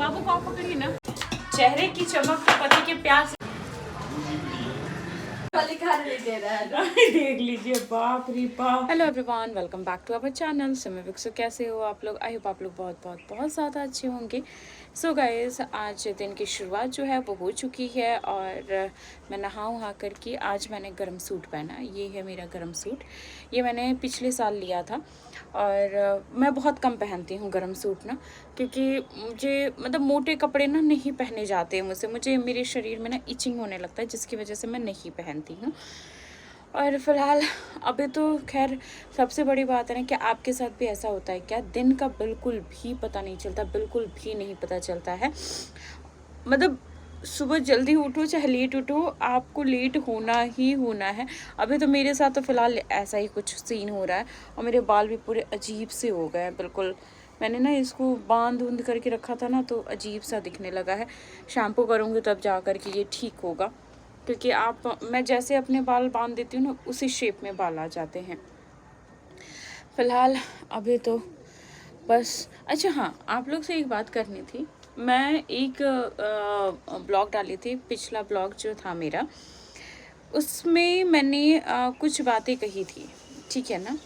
बाबू को आप पकड़िए ना। चेहरे की चमक तो पति के प्यार से देख लीजिए, बाप रे बाप। Hello everyone, welcome back to our channel सिमी विक्सो। कैसे हो आप लोग? आई होप आप लोग बहुत बहुत बहुत ज़्यादा अच्छे होंगे। सो गाइस, आज दिन की शुरुआत जो है वो हो चुकी है और मैं नहा करके आज मैंने गर्म सूट पहना। ये है मेरा गर्म सूट। ये मैंने पिछले साल लिया था और मैं बहुत कम पहनती हूँ गर्म सूट ना, क्योंकि मुझे मतलब मोटे कपड़े ना नहीं पहने जाते हैं मुझे मेरे शरीर में ना इचिंग होने लगता है, जिसकी वजह से मैं नहीं पहनती हूँ। और फिलहाल अभी तो खैर सबसे बड़ी बात है ना कि आपके साथ भी ऐसा होता है क्या? दिन का बिल्कुल भी पता नहीं चलता, बिल्कुल भी नहीं पता चलता है। मतलब सुबह जल्दी उठो चाहे लेट उठो, आपको लेट होना ही होना है। अभी तो मेरे साथ तो फ़िलहाल ऐसा ही कुछ सीन हो रहा है और मेरे बाल भी पूरे अजीब से हो गए हैं बिल्कुल। मैंने ना इसको बांध उंध करके रखा था ना, तो अजीब सा दिखने लगा है। शैम्पू करूँगी तब जा कर के ये ठीक होगा, क्योंकि मैं जैसे अपने बाल बांध देती हूँ ना, उसी शेप में बाल आ जाते हैं। फ़िलहाल अभी तो बस। अच्छा हाँ, आप लोग से एक बात करनी थी। मैं एक ब्लॉग डाली थी, पिछला ब्लॉग जो था मेरा, उसमें मैंने कुछ बातें कही थी, ठीक है ना?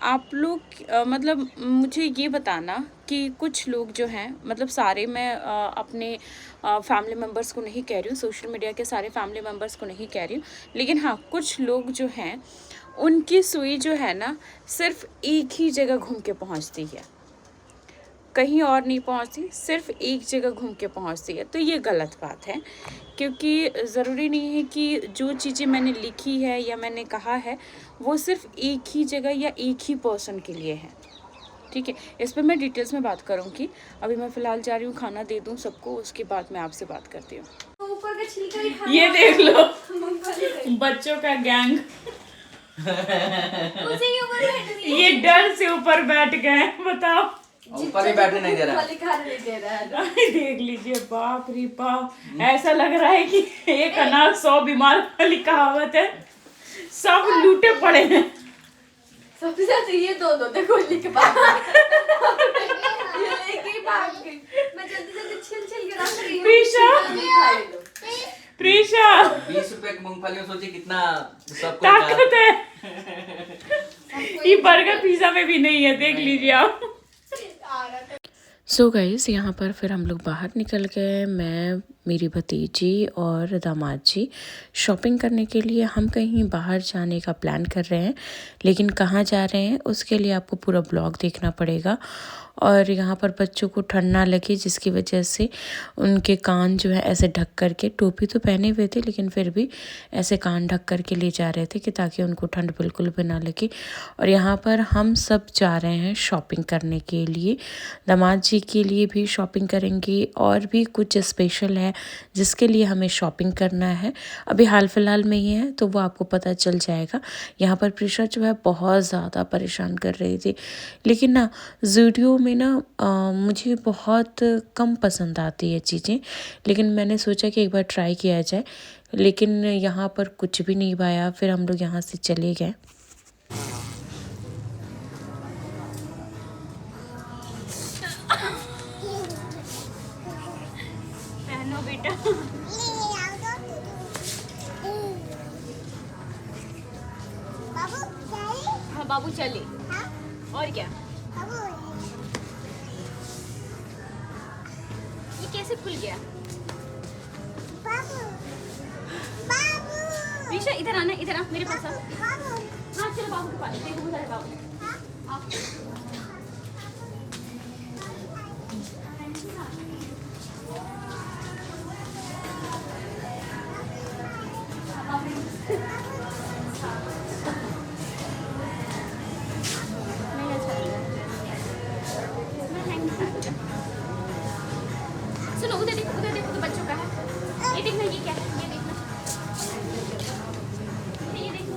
आप लोग मतलब मुझे ये बताना कि कुछ लोग जो हैं, मतलब सारे, मैं अपने फैमिली मेम्बर्स को नहीं कह रही हूँ, सोशल मीडिया के सारे फैमिली मेम्बर्स को नहीं कह रही हूँ, लेकिन हाँ कुछ लोग जो हैं उनकी सुई जो है ना सिर्फ एक ही जगह घूम के पहुँचती है, कहीं और नहीं पहुंचती, सिर्फ एक जगह घूम के पहुंचती है। तो ये गलत बात है, क्योंकि ज़रूरी नहीं है कि जो चीज़ें मैंने लिखी है या मैंने कहा है वो सिर्फ एक ही जगह या एक ही पर्सन के लिए है, ठीक है? इस पर मैं डिटेल्स में बात करूँगी। अभी मैं फ़िलहाल जा रही हूँ, खाना दे दूँ सबको, उसके बाद मैं आपसे बात करती हूँ। ये देख लो बच्चों का गैंग ये डर से ऊपर बैठ गए, बताओ। ऊपर ही बैठने नहीं दे रहा है। देख लीजिए, बाप रे बाप। ऐसा लग रहा है कि एक अनाज 100 बीमार वाली कहावत है, सब लूटे पड़े हैं। सबसे ज्यादा ये दो देखो लेके भाग ये लेके भाग गई। मैं जल्दी जल्दी छिल के रख रही हूँ। प्रीशा 20 रुपए की मूंगफली में सोचिए कितना सब ताकत है। ये बर्गर पिज्जा में भी नहीं है, देख लीजिए आप। सो गाइस, यहाँ पर फिर हम लोग बाहर निकल गए, मैं, मेरी भतीजी और दामाद जी शॉपिंग करने के लिए। हम कहीं बाहर जाने का प्लान कर रहे हैं, लेकिन कहाँ जा रहे हैं उसके लिए आपको पूरा ब्लॉग देखना पड़ेगा। और यहाँ पर बच्चों को ठंड ना लगे, जिसकी वजह से उनके कान जो है ऐसे ढक करके, टोपी तो पहने हुए थे लेकिन फिर भी ऐसे कान ढक करके ले जा रहे थे कि ताकि उनको ठंड बिल्कुल भी ना लगे। और यहाँ पर हम सब जा रहे हैं शॉपिंग करने के लिए, दामाद जी के लिए भी शॉपिंग करेंगे और भी कुछ स्पेशल है जिसके लिए हमें शॉपिंग करना है। अभी हाल फिलहाल में ही है तो वो आपको पता चल जाएगा। यहाँ पर प्रीशा जो है बहुत ज़्यादा परेशान कर रही थी, लेकिन ना ज़ूडियो में ना मुझे बहुत कम पसंद आती है चीज़ें, लेकिन मैंने सोचा कि एक बार ट्राई किया जाए, लेकिन यहाँ पर कुछ भी नहीं पाया। फिर हम लोग यहाँ से चले गए। पहनो बेटा। हाँ बाबू चले। और क्या? ये कैसे खुल गया? ऋषा इधर आना, इधर आ मेरे पास आ। हाँ चलो बाबू के पास, देखो उधर है बाबू। आप सुनो, उधर देखो तो बच्चों का है। ये देखना, ये क्या है, ये देखना, ये देखो।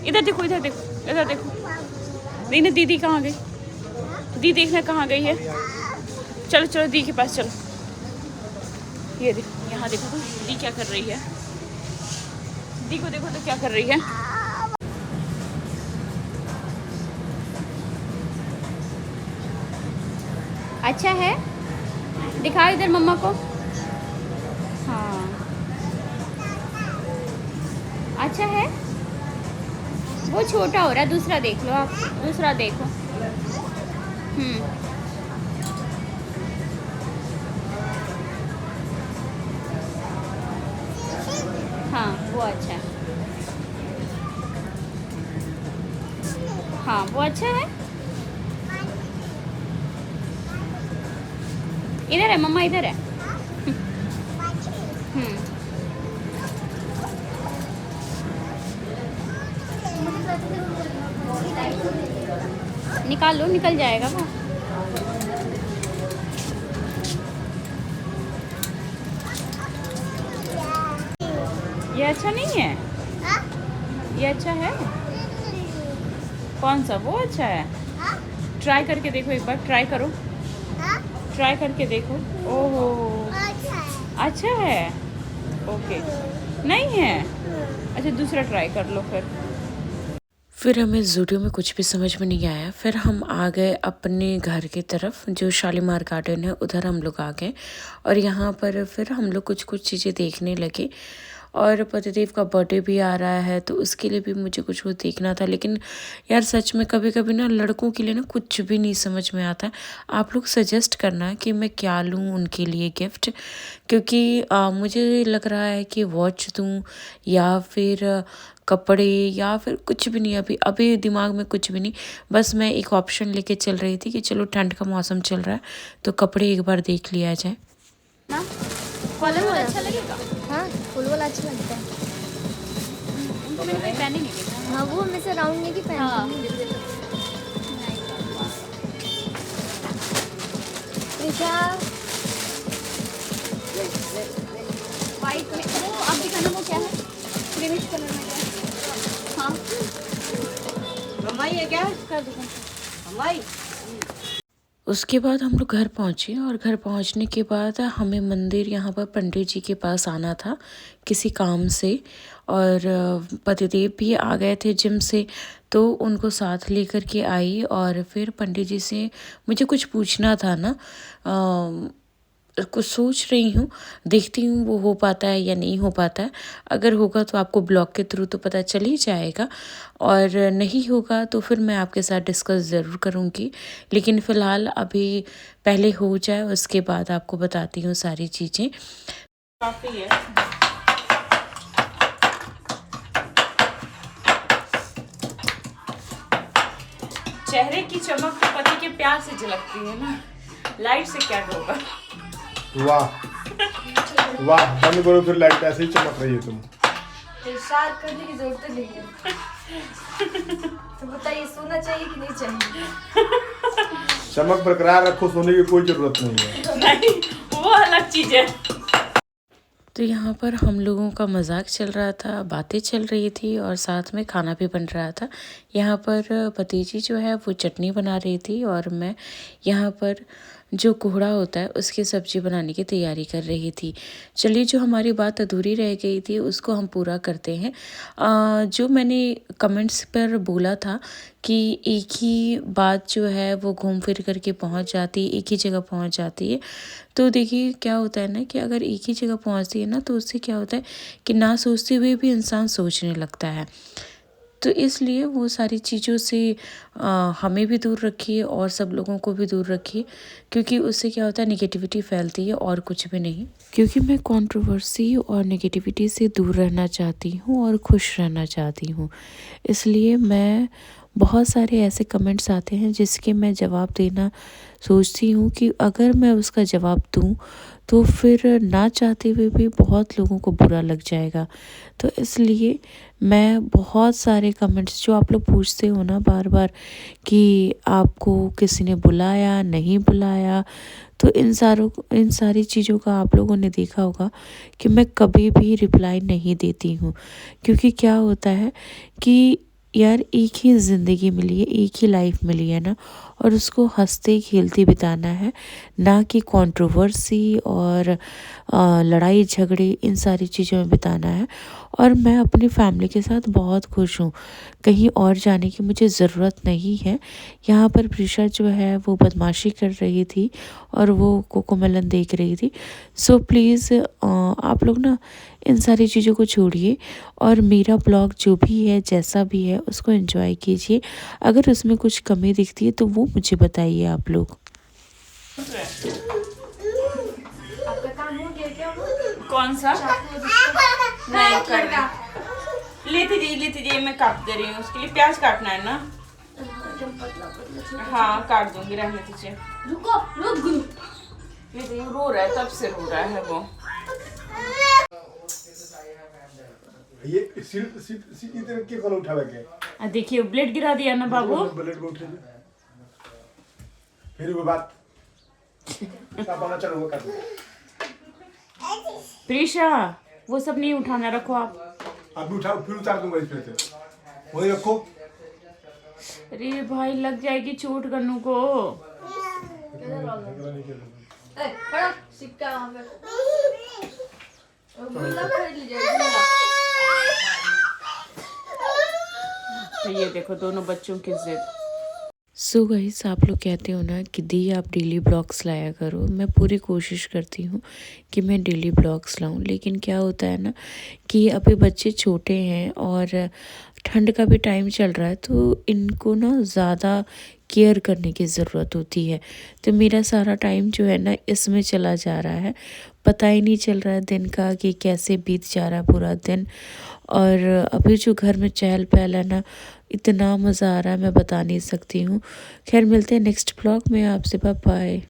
इधर देखो, इधर देखो, इधर देखो। देखना दीदी कहाँ गई, दी देखना कहाँ गई है। चलो चलो दी के पास चलो। ये देखो, यहाँ देखो तो दी क्या कर रही है। दी को देखो तो क्या कर रही है। अच्छा है, दिखाओ इधर मम्मा को। हाँ अच्छा है। वो छोटा हो रहा है, दूसरा देख लो आप, दूसरा देखो। हाँ वो अच्छा है। हाँ वो अच्छा है। इधर है मम्मा, इधर है। निकाल लो, निकल जाएगा वो। ये अच्छा नहीं है, ये अच्छा है। कौन सा? वो अच्छा है। ट्राई करके देखो एक बार, ट्राई करो, ट्राई करके देखो। ओहो अच्छा है। ओके नहीं है, अच्छा दूसरा ट्राई कर लो फिर हमें ज़ूडियो में कुछ भी समझ में नहीं आया। फिर हम आ गए अपने घर की तरफ, जो शालीमार गार्डन है उधर हम लोग आ गए। और यहाँ पर फिर हम लोग कुछ कुछ चीज़ें देखने लगे। और पतिदेव का बर्थडे भी आ रहा है तो उसके लिए भी मुझे कुछ कुछ देखना था। लेकिन यार सच में कभी कभी ना लड़कों के लिए ना कुछ भी नहीं समझ में आता है। आप लोग सजेस्ट करना कि मैं क्या लूँ उनके लिए गिफ्ट, क्योंकि मुझे लग रहा है कि वॉच दूँ या फिर कपड़े या फिर कुछ भी नहीं। अभी अभी दिमाग में कुछ भी नहीं। बस मैं एक ऑप्शन लेके चल रही थी कि चलो ठंड का मौसम चल रहा है तो कपड़े एक बार देख लिया जाए ना। कॉलर वाला अच्छा लगेगा। हाँ फुल वाला अच्छा लगता है। उनको मैंने कोई पहने नहीं देखा। हाँ वो हमेशा राउंड नहीं की पहनते हैं। वाइट में वो आप दिखाना, वो क्या है, क्रीमिश कलर में क्या है। हाँ मम्मा ये क्या है? कर दो मम्मा उसके बाद हम लोग घर पहुँचे। और घर पहुँचने के बाद हमें मंदिर यहाँ पर पंडित जी के पास आना था किसी काम से। और पतिदेव भी आ गए थे जिम से तो उनको साथ लेकर के आई। और फिर पंडित जी से मुझे कुछ पूछना था ना, कुछ सोच रही हूँ, देखती हूँ वो हो पाता है या नहीं हो पाता है। अगर होगा तो आपको ब्लॉग के थ्रू तो पता चल ही जाएगा, और नहीं होगा तो फिर मैं आपके साथ डिस्कस ज़रूर करूँगी। लेकिन फ़िलहाल अभी पहले हो जाए उसके बाद आपको बताती हूँ सारी चीज़ें। काफ़ी है। चेहरे की चमक तो पति के प्यार से झलकती है ना, लाइट से क्या होगा। वाह वाह, बंद करो फिर लाइट, ऐसे ही चमक रही है तुम। इरशाद करने की जरूरत नहीं है। तो बताइए सोना चाहिए कि नहीं चाहिए? चमक बरकरार रखो, सोने की कोई जरूरत नहीं है। नहीं वो अलग चीज है। तो यहाँ पर हम लोगों का मजाक चल रहा था, बातें चल रही थी और साथ में खाना भी बन रहा था। यहाँ पर भतीजी जो है वो चटनी बना रही थी और मैं यहाँ पर जो कोहड़ा होता है उसकी सब्ज़ी बनाने की तैयारी कर रही थी। चलिए, जो हमारी बात अधूरी रह गई थी उसको हम पूरा करते हैं। जो मैंने कमेंट्स पर बोला था कि एक ही बात जो है वो घूम फिर करके पहुंच जाती है, एक ही जगह पहुंच जाती है। तो देखिए क्या होता है ना कि अगर एक ही जगह पहुंचती है ना तो उससे क्या होता है कि ना सोचते हुए भी इंसान सोचने लगता है। तो इसलिए वो सारी चीज़ों से हमें भी दूर रखिए और सब लोगों को भी दूर रखिए, क्योंकि उससे क्या होता है निगेटिविटी फैलती है और कुछ भी नहीं। क्योंकि मैं कंट्रोवर्सी और नेगेटिविटी से दूर रहना चाहती हूँ और खुश रहना चाहती हूँ, इसलिए मैं बहुत सारे ऐसे कमेंट्स आते हैं जिसके मैं जवाब देना सोचती हूँ कि अगर मैं उसका जवाब दूँ तो फिर ना चाहते हुए भी बहुत लोगों को बुरा लग जाएगा। तो इसलिए मैं बहुत सारे कमेंट्स जो आप लोग पूछते हो ना बार बार कि आपको किसी ने बुलाया नहीं बुलाया, तो इन सारी चीज़ों का आप लोगों ने देखा होगा कि मैं कभी भी रिप्लाई नहीं देती हूँ। क्योंकि क्या होता है कि यार एक ही ज़िंदगी मिली है, एक ही लाइफ मिली है ना, और उसको हंसते खेलते बिताना है, ना कि कंट्रोवर्सी और लड़ाई झगड़े इन सारी चीज़ों में बिताना है। और मैं अपनी फैमिली के साथ बहुत खुश हूँ, कहीं और जाने की मुझे ज़रूरत नहीं है। यहाँ पर प्रीशा जो है वो बदमाशी कर रही थी और वो कोकोमेलन देख रही थी। सो प्लीज़ आप लोग ना इन सारी चीज़ों को छोड़िए और मेरा ब्लॉग जो भी है जैसा भी है उसको एंजॉय कीजिए। अगर उसमें कुछ कमी दिखती है तो वो मुझे बताइए आप लोग। आपका काम हो गया क्या? कौन सा? नहीं करना। लेती जी मैं काट दे रही हूँ, उसके लिए प्याज काटना है ना। हाँ काट दूंगी, रहने दीजिए। रुक गुरु। लेती रो रहा है, तब से रो रहा है वो। ये सीट इधर के कौन उठा के? देखिए ब्लेड गिरा दिया ना बाबू। ब्लेड को उठे फिर वो बात सब आना चलो वो कर दो। प्रीशा वो सब नहीं उठाना, रखो आप। अभी उठाओ फिर उतार दूंगा इसमें से, वही रखो। अरे भाई लग जाएगी चोट गन्नू को। खड़ा सिक्का वहाँ पे। गुल्ला खरीद लीजिए गुल्ला। तो ये देखो दोनों बच्चों की जिद। सो गाइस आप लोग कहते हो ना कि दी आप डेली ब्लॉग्स लाया करो, मैं पूरी कोशिश करती हूँ कि मैं डेली ब्लॉग्स लाऊं, लेकिन क्या होता है ना कि अभी बच्चे छोटे हैं और ठंड का भी टाइम चल रहा है, तो इनको ना ज़्यादा केयर करने की ज़रूरत होती है। तो मेरा सारा टाइम जो है ना इसमें चला जा रहा है, पता ही नहीं चल रहा है दिन का कि कैसे बीत जा रहा है पूरा दिन। और अभी जो घर में चहल पहल है ना, इतना मज़ा आ रहा है मैं बता नहीं सकती हूँ। खैर मिलते हैं नेक्स्ट ब्लॉग में आपसे, बाय बाय।